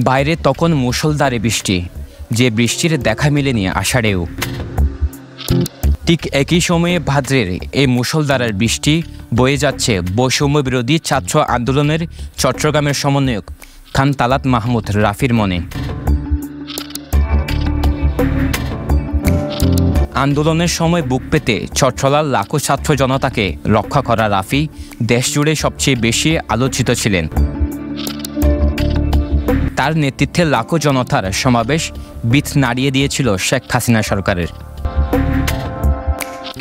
বাইরে তখন মুষলধারে বৃষ্টি, যে বৃষ্টির দেখা মেলেনি আষাঢ়েও। ঠিক একই সময়ে ভাদ্রের এই মুষলধারার বৃষ্টি বয়ে যাচ্ছে বৈষম্য বিরোধী ছাত্র আন্দোলনের চট্টগ্রামের সমন্বয়ক খান তালাত মাহমুদ রাফির মনে। আন্দোলনের সময় বুক পেতে চট্টলার লাখো ছাত্র জনতাকে রক্ষা করা রাফি দেশজুড়ে সবচেয়ে বেশি আলোচিত ছিলেন। তার নেতৃত্বে লাখো জনতার সমাবেশ বিথ নাড়িয়ে দিয়েছিল শেখ হাসিনা সরকারের।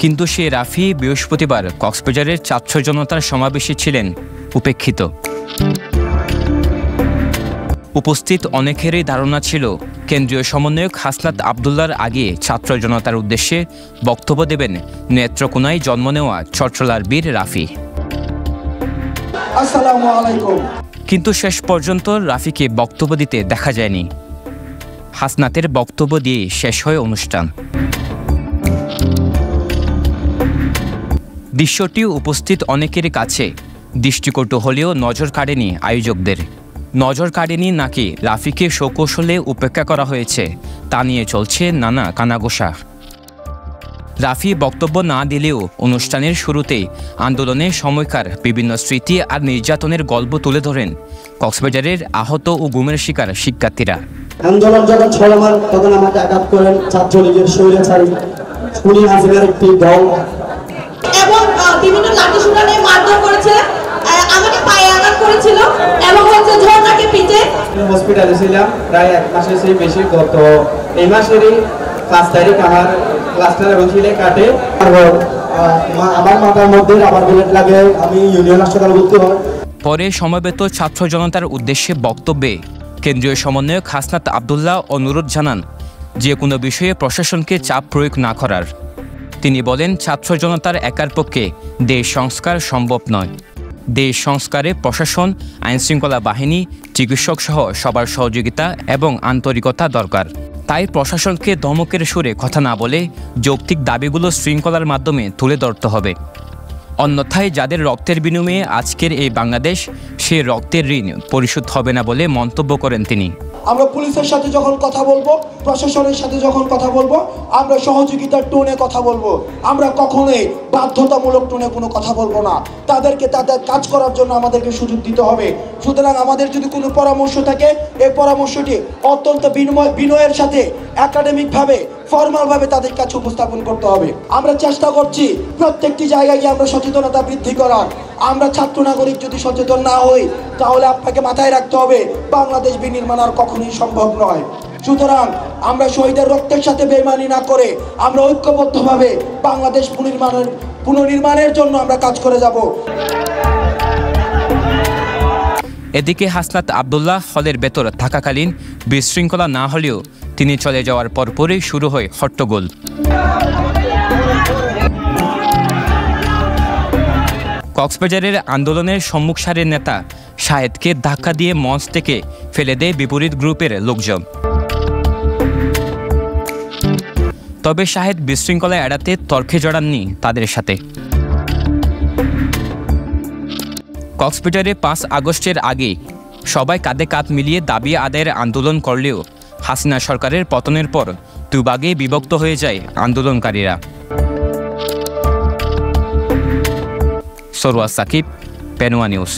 কিন্তু সে রাফি বৃহস্পতিবার কক্সবাজারের ছাত্র জনতার সমাবেশে ছিলেন উপেক্ষিত। উপস্থিত অনেকেরই ধারণা ছিল কেন্দ্রীয় সমন্বয়ক হাসনাত আবদুল্লাহর আগে ছাত্র জনতার উদ্দেশ্যে বক্তব্য দেবেন নেত্রকোনায় জন্ম নেওয়া চট্টলার বীর রাফি। আসসালামু আলাইকুম। কিন্তু শেষ পর্যন্ত রাফিকে বক্তব্য দিতে দেখা যায়নি। হাসনাতের বক্তব্য দিয়ে শেষ হয় অনুষ্ঠান। দৃশ্যটি উপস্থিত অনেকের কাছে দৃষ্টিকটু হলেও নজর কাড়েনি আয়োজকদের। নজর কাড়েনি নাকি রাফিকে সকৌশলে উপেক্ষা করা হয়েছে তা নিয়ে চলছে নানা কানাঘোষা। রাফি বক্তব্য না দিলেও অনুষ্ঠানের শুরুতেই আন্দোলনের সময়কার বিভিন্ন স্মৃতি আর নির্যাতনের গল্প তুলে ধরেন কক্সবাজারের আহত ও গুমের শিকার শিক্ষার্থীরা। আন্দোলন যখন চলমান তখন আমাকে আঘাত করেন ছাত্রলীগের স্বৈরাচারী খুনি হাসিনার একটি দল এবং বিভিন্ন লাঠি সোটা নিয়ে মারধর করেছে, আমাকে পায়ে আঘাত করেছিল এবং হচ্ছে ঝর্ণাকে পিটে। হসপিটালে ছিলাম প্রায় 1 মাসের চেয়ে বেশি। গত এই মাসেরই 5 তারিখ আমার ক্লাস্টার এবং ছিলে কাটে। আমার মাথার মধ্যে রাবার বুলেট লাগে, আমি ইউনিয়ন হাসপাতালে ভর্তি হই। পরে সমবেত ছাত্র জনতার উদ্দেশ্যে বক্তব্যে কেন্দ্রীয় সমন্বয়ক হাসনাত আবদুল্লাহ অনুরোধ জানান যে কোনো বিষয়ে প্রশাসনকে চাপ প্রয়োগ না করার। তিনি বলেন, ছাত্র জনতার একার পক্ষে দেশ সংস্কার সম্ভব নয়। দেশ সংস্কারে প্রশাসন, আইনশৃঙ্খলা বাহিনী, চিকিৎসক সহ সবার সহযোগিতা এবং আন্তরিকতা দরকার। তাই প্রশাসনকে ধমকের সুরে কথা না বলে যৌক্তিক দাবিগুলো শৃঙ্খলার মাধ্যমে তুলে ধরতে হবে। অন্যথায় যাদের রক্তের বিনিময়ে আজকের এই বাংলাদেশ, সে রক্তের ঋণ পরিশোধ হবে না বলে মন্তব্য করেন তিনি। আমরা পুলিশের সাথে যখন কথা বলবো, প্রশাসনের সাথে যখন কথা বলবো, আমরা সহযোগিতার টোনে কথা বলবো। আমরা কখনোই বাধ্যতামূলক টোনে কোনো কথা বলবো না। তাদেরকে তাদের কাজ করার জন্য আমাদেরকে সুযোগ দিতে হবে। সুতরাং আমাদের যদি কোনো পরামর্শ থাকে, এই পরামর্শটি অত্যন্ত বিনয়ের সাথে একাডেমিকভাবে, ফর্মালভাবে তাদের কাছে উপস্থাপন করতে হবে। আমরা চেষ্টা করছি প্রত্যেকটি জায়গায় গিয়ে আমরা সচেতনতা বৃদ্ধি করার। আমরা ছাত্র নাগরিক যদি সচেতন না হই, তাহলে আপনাকে মাথায় রাখতে হবে বাংলাদেশ বিনির্মাণ আর কখনোই সম্ভব নয়। সুতরাং আমরা শহীদের রক্তের সাথে বেইমানি না করে আমরা ঐক্যবদ্ধভাবে বাংলাদেশ পুনর্নির্মাণের জন্য আমরা কাজ করে যাব। এদিকে হাসনাত আবদুল্লাহ হলের ভেতর থাকাকালীন বিশৃঙ্খলা না হলেও তিনি চলে যাওয়ার পরপরই শুরু হয় হট্টগোল। কক্সবাজারের আন্দোলনের সম্মুখ সারির নেতা শাহেদকে ধাক্কা দিয়ে মঞ্চ থেকে ফেলে দেয় বিপরীত গ্রুপের লোকজন। তবে শাহেদ বিশৃঙ্খলা এড়াতে তর্কে জড়াননি তাদের সাথে। কক্সবাজারে 5 আগস্টের আগে সবাই কাঁধে কাঁধ মিলিয়ে দাবি আদায়ের আন্দোলন করলেও হাসিনা সরকারের পতনের পর দুভাগে বিভক্ত হয়ে যায় আন্দোলনকারীরা। সরওয়ার সাকিব, পেনুয়া নিউজ।